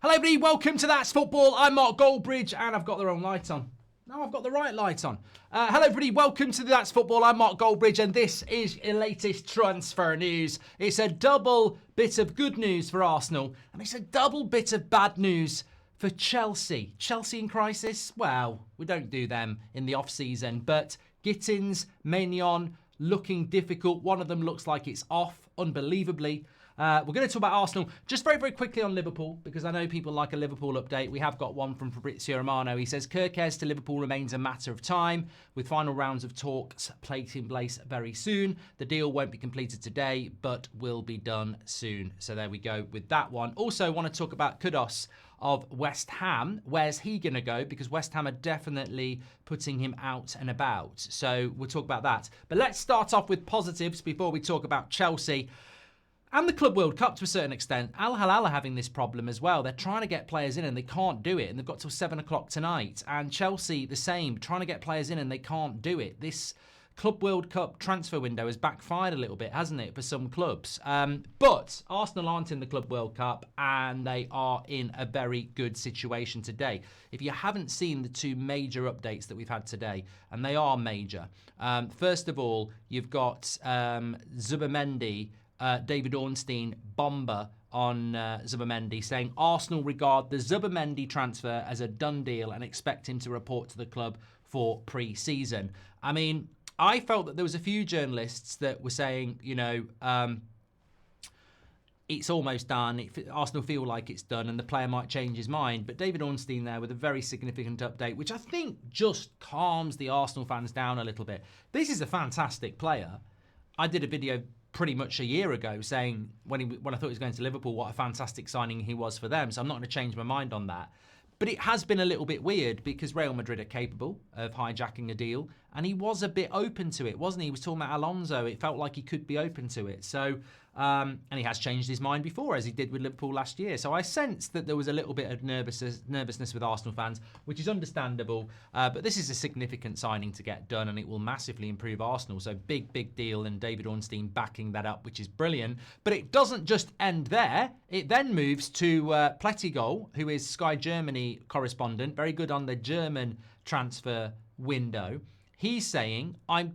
Hello everybody, welcome to That's Football. I'm Mark Goldbridge and I've got the wrong light on. No, I've got the right light on. Hello everybody, welcome to That's Football. I'm Mark Goldbridge and this is your latest transfer news. It's a double bit of good news for Arsenal and it's a double bit of bad news for Chelsea. Chelsea in crisis? Well, we don't do them in the off-season, but Gittins, Maignan, looking difficult. One of them looks like it's off, unbelievably. We're going to talk about Arsenal just very, very quickly on Liverpool because I know people like a Liverpool update. We have got one from Fabrizio Romano. He says, Kerkez to Liverpool remains a matter of time with final rounds of talks taking place very soon. The deal won't be completed today, but will be done soon. So there we go with that one. Also want to talk about Kudos of West Ham. Where's he going to go? Because West Ham are definitely putting him out and about. So we'll talk about that. But let's start off with positives before we talk about Chelsea. And the Club World Cup to a certain extent. Al Hilal are having this problem as well. They're trying to get players in and they can't do it. And they've got till 7 o'clock tonight. And Chelsea, the same, trying to get players in and they can't do it. This Club World Cup transfer window has backfired a little bit, hasn't it, for some clubs? But Arsenal aren't in the Club World Cup and they are in a very good situation today. If you haven't seen the two major updates that we've had today, and they are major. First of all, you've got Zubimendi, David Ornstein bomber on Zubimendi saying Arsenal regard the Zubimendi transfer as a done deal and expect him to report to the club for pre-season. I mean, I felt that there was a few journalists that were saying, you know, it's almost done. Arsenal feel like it's done and the player might change his mind. But David Ornstein there with a very significant update, which I think just calms the Arsenal fans down a little bit. This is a fantastic player. I did a video pretty much a year ago saying when I thought he was going to Liverpool, what a fantastic signing he was for them. So I'm not going to change my mind on that. But it has been a little bit weird because Real Madrid are capable of hijacking a deal and he was a bit open to it, wasn't he? He was talking about Alonso. It felt like he could be open to it. So, and he has changed his mind before, as he did with Liverpool last year. So I sensed that there was a little bit of nervousness with Arsenal fans, which is understandable. But this is a significant signing to get done and it will massively improve Arsenal. So big, big deal and David Ornstein backing that up, which is brilliant. But it doesn't just end there. It then moves to Plettigol, who is Sky Germany correspondent, very good on the German transfer window. He's saying, I'm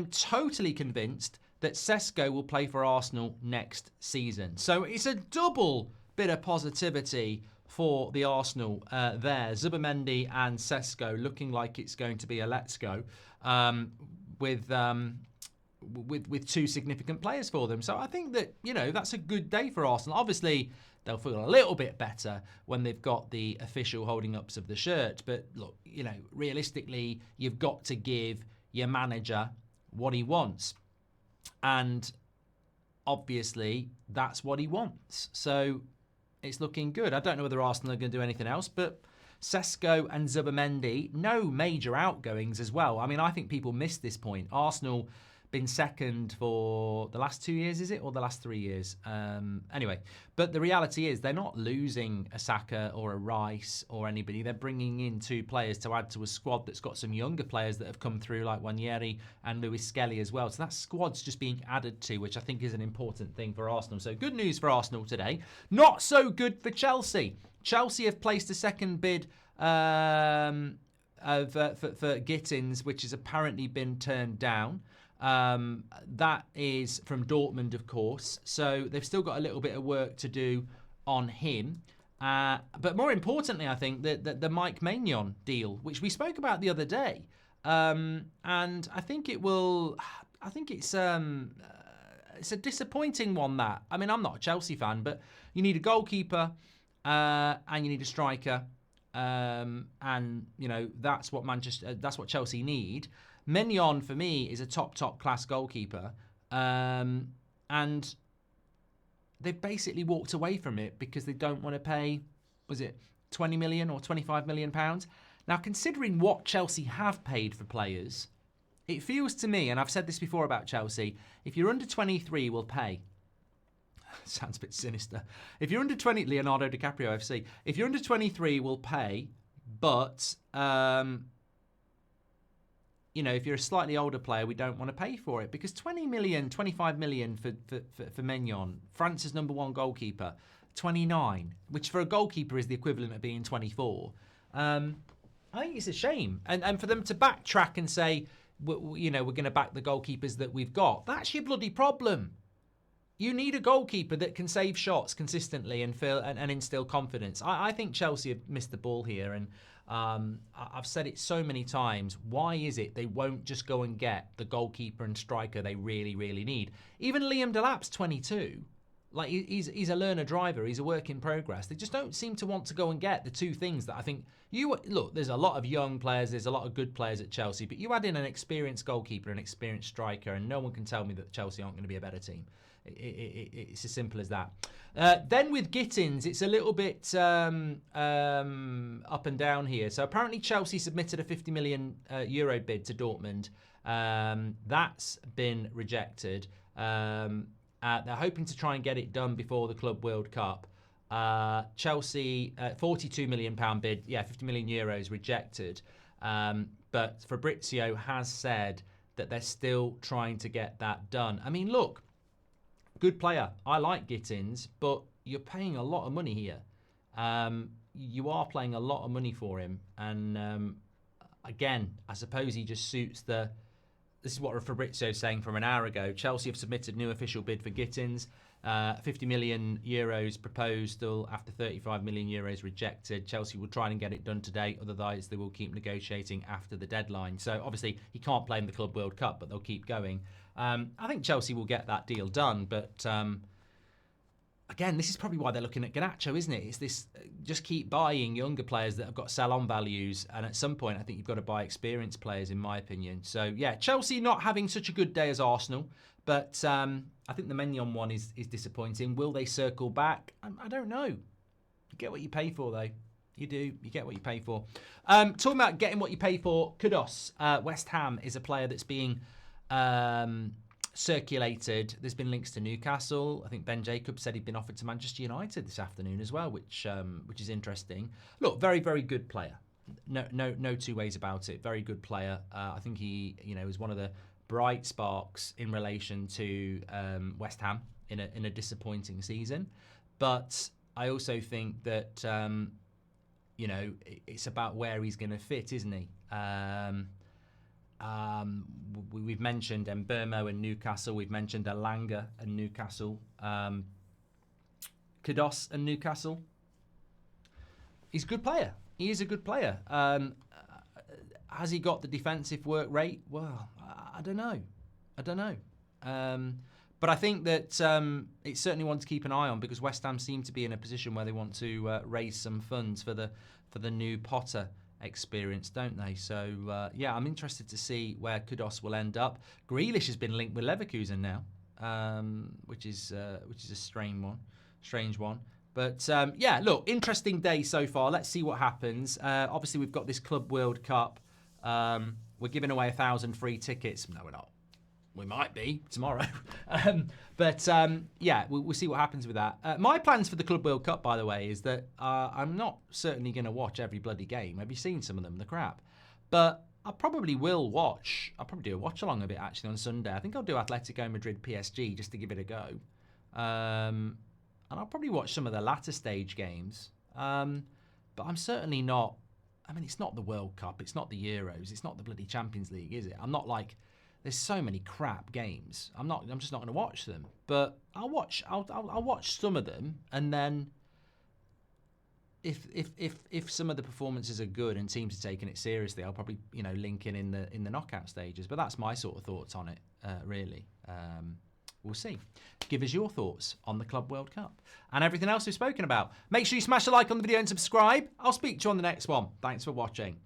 totally convinced that Sesko will play for Arsenal next season. So it's a double bit of positivity for the Arsenal there. Zubimendi and Sesko looking like it's going to be a let's go with two significant players for them. So I think that, you know, that's a good day for Arsenal. Obviously, they'll feel a little bit better when they've got the official holding ups of the shirt. But look, you know, realistically, you've got to give your manager what he wants. And obviously, that's what he wants. So it's looking good. I don't know whether Arsenal are going to do anything else, but Sesko and Zubimendi, no major outgoings as well. I mean, I think people missed this point. Arsenal been second for the last 2 years, is it? Or the last 3 years? Anyway, but the reality is they're not losing a Saka or a Rice or anybody. They're bringing in two players to add to a squad that's got some younger players that have come through like Wanyeri and Lewis Skelly as well. So that squad's just being added to, which I think is an important thing for Arsenal. So good news for Arsenal today. Not so good for Chelsea. Chelsea have placed a second bid for Gittins, which has apparently been turned down. That is from Dortmund, of course. So they've still got a little bit of work to do on him. But more importantly, I think the Mike Maignan deal, which we spoke about the other day. And I think it's a disappointing one that. I mean, I'm not a Chelsea fan, but you need a goalkeeper and you need a striker. And you know, that's what Chelsea need. Maignan, for me, is a top class goalkeeper. And they've basically walked away from it because they don't want to pay, was it 20 million or 25 million pounds? Now, considering what Chelsea have paid for players, it feels to me, and I've said this before about Chelsea, if you're under 23, we'll pay. Sounds a bit sinister. If you're under 20, Leonardo DiCaprio FC, if you're under if you're a slightly older player, we don't want to pay for it because 20 million, 25 million for Maignan, France's #1 goalkeeper, 29, which for a goalkeeper is the equivalent of being 24. I think it's a shame. And for them to backtrack and say, we're going to back the goalkeepers that we've got, that's your bloody problem. You need a goalkeeper that can save shots consistently and instill confidence. I think Chelsea have missed the ball here, and I've said it so many times. Why is it they won't just go and get the goalkeeper and striker they really, really need? Even Liam Delap's 22. Like, he's a learner driver. He's a work in progress. They just don't seem to want to go and get the two things that I think look, there's a lot of young players. There's a lot of good players at Chelsea, but you add in an experienced goalkeeper, an experienced striker, and no one can tell me that Chelsea aren't going to be a better team. It's as simple as that. Then with Gittins, it's a little bit up and down here. So apparently Chelsea submitted a 50 million euro bid to Dortmund. That's been rejected. They're hoping to try and get it done before the Club World Cup. Chelsea, £42 million bid, 50 million euros rejected. But Fabrizio has said that they're still trying to get that done. I mean, look, good player. I like Gittins, but you're paying a lot of money here. You are paying a lot of money for him. And again, I suppose he just suits the... This is what Fabrizio was saying from an hour ago. Chelsea have submitted new official bid for Gittins. 50 million euros proposal after 35 million euros rejected. Chelsea will try and get it done today. Otherwise, they will keep negotiating after the deadline. So obviously, he can't play in the Club World Cup, but they'll keep going. I think Chelsea will get that deal done. But again, this is probably why they're looking at Garnacho, isn't it? It's this, just keep buying younger players that have got sell-on values. And at some point, I think you've got to buy experienced players, in my opinion. So, yeah, Chelsea not having such a good day as Arsenal. But I think the Maignan one is disappointing. Will they circle back? I don't know. You get what you pay for, though. You do. You get what you pay for. Talking about getting what you pay for, Kudos, West Ham, is a player that's being circulated. There's been links to Newcastle. I think Ben Jacobs said he'd been offered to Manchester United this afternoon as well, which is interesting. Look, very, very good player. No two ways about it. Very good player. I think he, is one of the bright sparks in relation to West Ham in a disappointing season. But I also think that it's about where he's going to fit, isn't he? We've mentioned Mbeumo and Newcastle. We've mentioned Elanga and Newcastle. Kudos and Newcastle. He's a good player. He is a good player. Has he got the defensive work rate? Well, I don't know. But I think that it's certainly one to keep an eye on because West Ham seem to be in a position where they want to raise some funds for the new Potter experience, don't they? So I'm interested to see where Kudos will end up. Grealish has been linked with Leverkusen now, which is a strange one. But look, interesting day so far. Let's see what happens. Obviously, we've got this Club World Cup. We're giving away 1,000 free tickets. No, we're not. We might be tomorrow. We'll see what happens with that. My plans for the Club World Cup, by the way, is that I'm not certainly going to watch every bloody game. Have you seen some of them? The crap. But I probably will watch. I'll probably do a watch along a bit, actually, on Sunday. I think I'll do Atletico Madrid PSG just to give it a go. And I'll probably watch some of the latter stage games. But I'm certainly not... I mean, it's not the World Cup. It's not the Euros. It's not the bloody Champions League, is it? I'm not like... There's so many crap games. I'm just not going to watch them. But I'll watch some of them, and then if some of the performances are good and teams are taking it seriously, I'll probably link in the knockout stages. But that's my sort of thoughts on it, really. We'll see. Give us your thoughts on the Club World Cup and everything else we've spoken about. Make sure you smash a like on the video and subscribe. I'll speak to you on the next one. Thanks for watching.